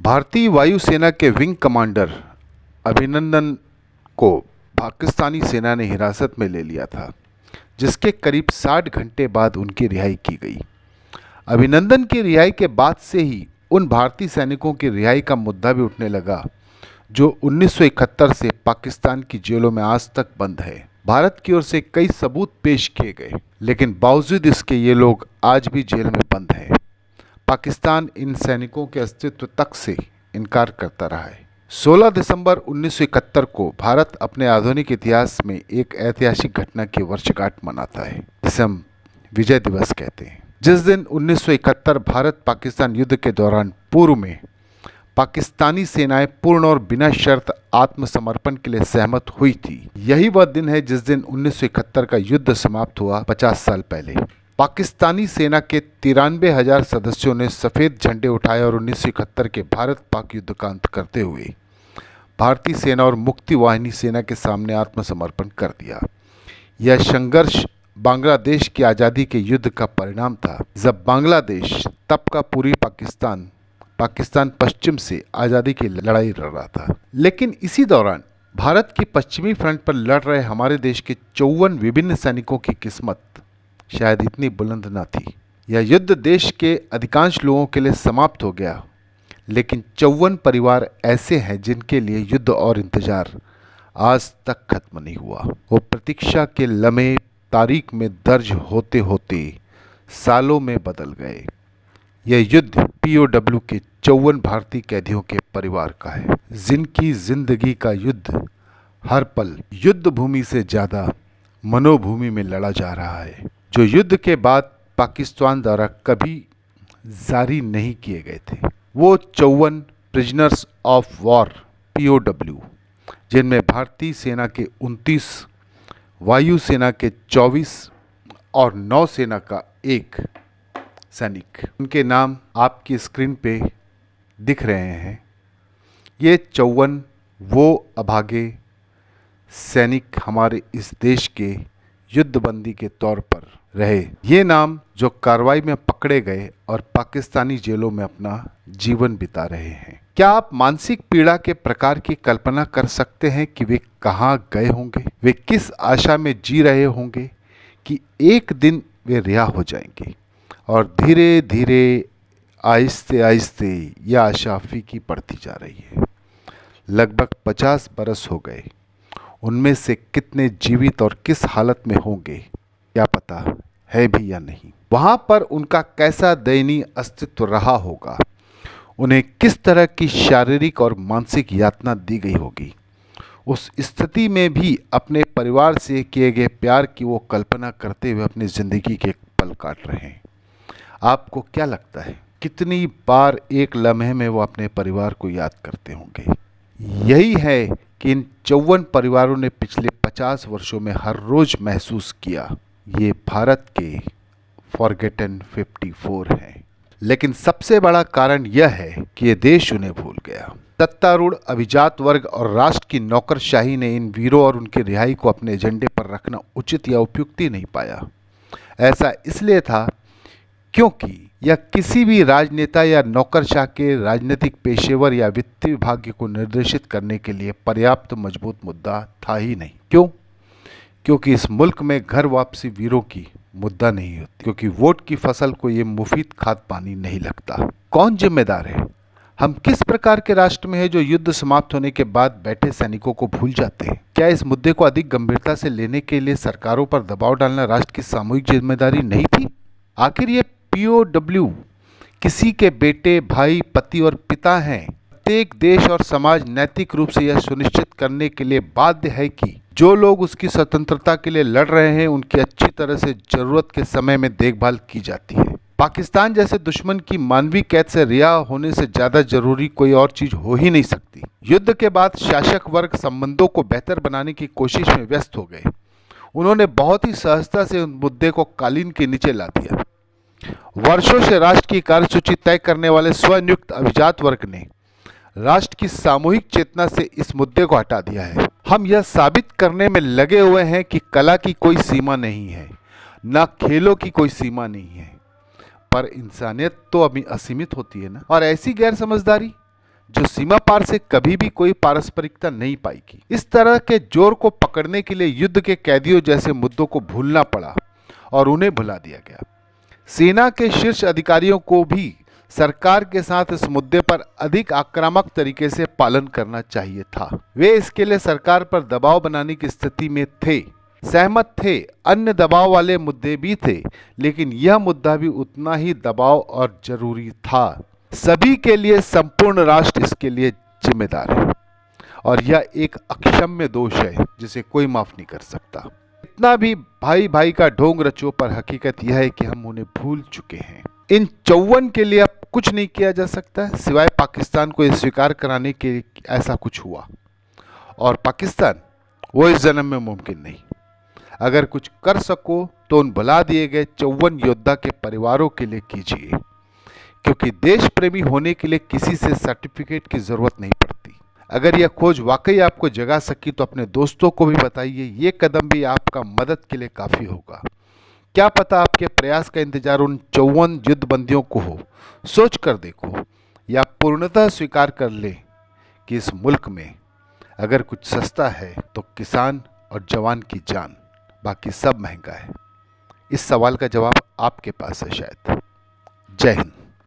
भारतीय वायुसेना के विंग कमांडर अभिनंदन को पाकिस्तानी सेना ने हिरासत में ले लिया था, जिसके करीब 60 घंटे बाद उनकी रिहाई की गई। अभिनंदन की रिहाई के बाद से ही उन भारतीय सैनिकों की रिहाई का मुद्दा भी उठने लगा, जो 1971 से पाकिस्तान की जेलों में आज तक बंद है। भारत की ओर से कई सबूत पेश किए गए, लेकिन बावजूद इसके ये लोग आज भी जेल में बंद हैं। पाकिस्तान इन सैनिकों के अस्तित्व तक से इनकार करता रहा है। 16 दिसंबर 1971 को भारत अपने आधुनिक इतिहास में एक ऐतिहासिक घटना की वर्षगांठ मनाता है, जिसे हम विजय दिवस कहते हैं। जिस दिन 1971 भारत पाकिस्तान युद्ध के दौरान पूर्व में पाकिस्तानी सेनाएं पूर्ण और बिना शर्त आत्मसमर्पण के लिए सहमत हुई थी, यही वह दिन है जिस दिन 1971 का युद्ध समाप्त हुआ 50 साल पहले। पाकिस्तानी सेना के 93,000 सदस्यों ने सफ़ेद झंडे उठाए और 1971 के भारत पाक युद्ध का अंत करते हुए भारतीय सेना और मुक्ति वाहिनी सेना के सामने आत्मसमर्पण कर दिया। यह संघर्ष बांग्लादेश की आज़ादी के युद्ध का परिणाम था, जब बांग्लादेश तब का पूर्वी पाकिस्तान पश्चिम से आज़ादी की लड़ाई लड़ रहा था। लेकिन इसी दौरान भारत की पश्चिमी फ्रंट पर लड़ रहे हमारे देश के 54 विभिन्न सैनिकों की किस्मत शायद इतनी बुलंद न थी। यह युद्ध देश के अधिकांश लोगों के लिए समाप्त हो गया, लेकिन 54 परिवार ऐसे हैं जिनके लिए युद्ध और इंतजार आज तक खत्म नहीं हुआ। वो प्रतीक्षा के लम्हे तारीख में दर्ज होते होते सालों में बदल गए। यह युद्ध POW के 54 भारतीय कैदियों के परिवार का है, जिनकी जिंदगी का युद्ध हर पल युद्ध भूमि से ज़्यादा मनोभूमि में लड़ा जा रहा है, जो युद्ध के बाद पाकिस्तान द्वारा कभी जारी नहीं किए गए थे। वो 54 प्रिजनर्स ऑफ वॉर POW, जिनमें भारतीय सेना के 29, वायुसेना के 24 और नौसेना का 1 सैनिक, उनके नाम आपकी स्क्रीन पे दिख रहे हैं। ये 54 वो अभागे सैनिक हमारे इस देश के युद्धबंदी के तौर पर रहे। ये नाम जो कार्रवाई में पकड़े गए और पाकिस्तानी जेलों में अपना जीवन बिता रहे हैं। क्या आप मानसिक पीड़ा के प्रकार की कल्पना कर सकते हैं कि वे कहाँ गए होंगे? वे किस आशा में जी रहे होंगे कि एक दिन वे रिहा हो जाएंगे? और धीरे धीरे आहिस्ते आहिस्ते यह आशा फीकी पड़ती जा रही है। लगभग 50 बरस हो गए। उनमें से कितने जीवित और किस हालत में होंगे क्या पता है भी या नहीं। वहाँ पर उनका कैसा दयनीय अस्तित्व रहा होगा, उन्हें किस तरह की शारीरिक और मानसिक यातना दी गई होगी। उस स्थिति में भी अपने परिवार से किए गए प्यार की वो कल्पना करते हुए अपनी ज़िंदगी के पल काट रहे हैं। आपको क्या लगता है कितनी बार एक लम्हे में वो अपने परिवार को याद करते होंगे? यही है कि इन 54 परिवारों ने पिछले 50 वर्षों में हर रोज महसूस किया, ये भारत के फॉरगेटन 54 हैं। लेकिन सबसे बड़ा कारण यह है कि ये देश उन्हें भूल गया। सत्तारूढ़ अभिजात वर्ग और राष्ट्र की नौकरशाही ने इन वीरों और उनकी रिहाई को अपने एजेंडे पर रखना उचित या उपयुक्त ही नहीं पाया। ऐसा इसलिए था क्योंकि यह किसी भी राजनेता या नौकरशाह के राजनीतिक पेशेवर या वित्तीय भाग्य को निर्देशित करने के लिए पर्याप्त मजबूत मुद्दा था ही नहीं। क्यों? क्योंकि इस मुल्क में घर वापसी वीरों की मुद्दा नहीं होती, क्योंकि वोट की फसल को ये मुफीद खाद पानी नहीं लगता। कौन जिम्मेदार है? हम किस प्रकार के राष्ट्र में है जो युद्ध समाप्त होने के बाद बैठे सैनिकों को भूल जाते हैं? क्या इस मुद्दे को अधिक गंभीरता से लेने के लिए सरकारों पर दबाव डालना राष्ट्र की सामूहिक जिम्मेदारी नहीं थी? आखिर ये POW किसी के बेटे, भाई, पति और पिता हैं। प्रत्येक देश और समाज नैतिक रूप से यह सुनिश्चित करने के लिए बाध्य है कि जो लोग उसकी स्वतंत्रता के लिए लड़ रहे हैं उनकी अच्छी तरह से जरूरत के समय में देखभाल की जाती है। पाकिस्तान जैसे दुश्मन की मानवीय कैद से रिहा होने से ज्यादा जरूरी कोई और चीज हो ही नहीं सकती। युद्ध के बाद शासक वर्ग संबंधों को बेहतर बनाने की कोशिश में व्यस्त हो गए। उन्होंने बहुत ही सहजता से उन मुद्दे को कालीन के नीचे ला दिया। वर्षों से राष्ट्र की कार्यसूची तय करने वाले स्वनियुक्त अभिजात वर्ग ने राष्ट्र की सामूहिक चेतना से इस मुद्दे को हटा दिया है। हम यह साबित करने में लगे हुए हैं कि कला की कोई सीमा नहीं है, न खेलों की कोई सीमा नहीं है, पर इंसानियत तो अभी असीमित होती है ना। और ऐसी गैर समझदारी जो सीमा पार से कभी भी कोई पारस्परिकता नहीं पाएगी। इस तरह के जोर को पकड़ने के लिए युद्ध के कैदियों जैसे मुद्दों को भूलना पड़ा और उन्हें भुला दिया गया। सेना के शीर्ष अधिकारियों को भी सरकार के साथ इस मुद्दे पर अधिक आक्रामक तरीके से पालन करना चाहिए था। वे इसके लिए सरकार पर दबाव बनाने की स्थिति में थे, सहमत थे। अन्य दबाव वाले मुद्दे भी थे, लेकिन यह मुद्दा भी उतना ही दबाव और जरूरी था। सभी के लिए संपूर्ण राष्ट्र इसके लिए जिम्मेदार है और यह एक अक्षम्य दोष है जिसे कोई माफ नहीं कर सकता। इतना भी भाई भाई का ढोंग रचो, पर हकीकत यह है कि हम उन्हें भूल चुके हैं। इन 54 के लिए अब कुछ नहीं किया जा सकता सिवाय पाकिस्तान को यह स्वीकार कराने के ऐसा कुछ हुआ, और पाकिस्तान वो इस जन्म में मुमकिन नहीं। अगर कुछ कर सको तो उन भुला दिए गए 54 योद्धा के परिवारों के लिए कीजिए, क्योंकि देश प्रेमी होने के लिए किसी से सर्टिफिकेट की जरूरत नहीं पड़ती। अगर यह खोज वाकई आपको जगा सकी तो अपने दोस्तों को भी बताइए। ये कदम भी आपका मदद के लिए काफी होगा। क्या पता आपके प्रयास का इंतजार उन 54 युद्धबंदियों को हो। सोच कर देखो, या पूर्णतः स्वीकार कर ले कि इस मुल्क में अगर कुछ सस्ता है तो किसान और जवान की जान, बाकी सब महंगा है। इस सवाल का जवाब आपके पास है शायद। जय हिंद।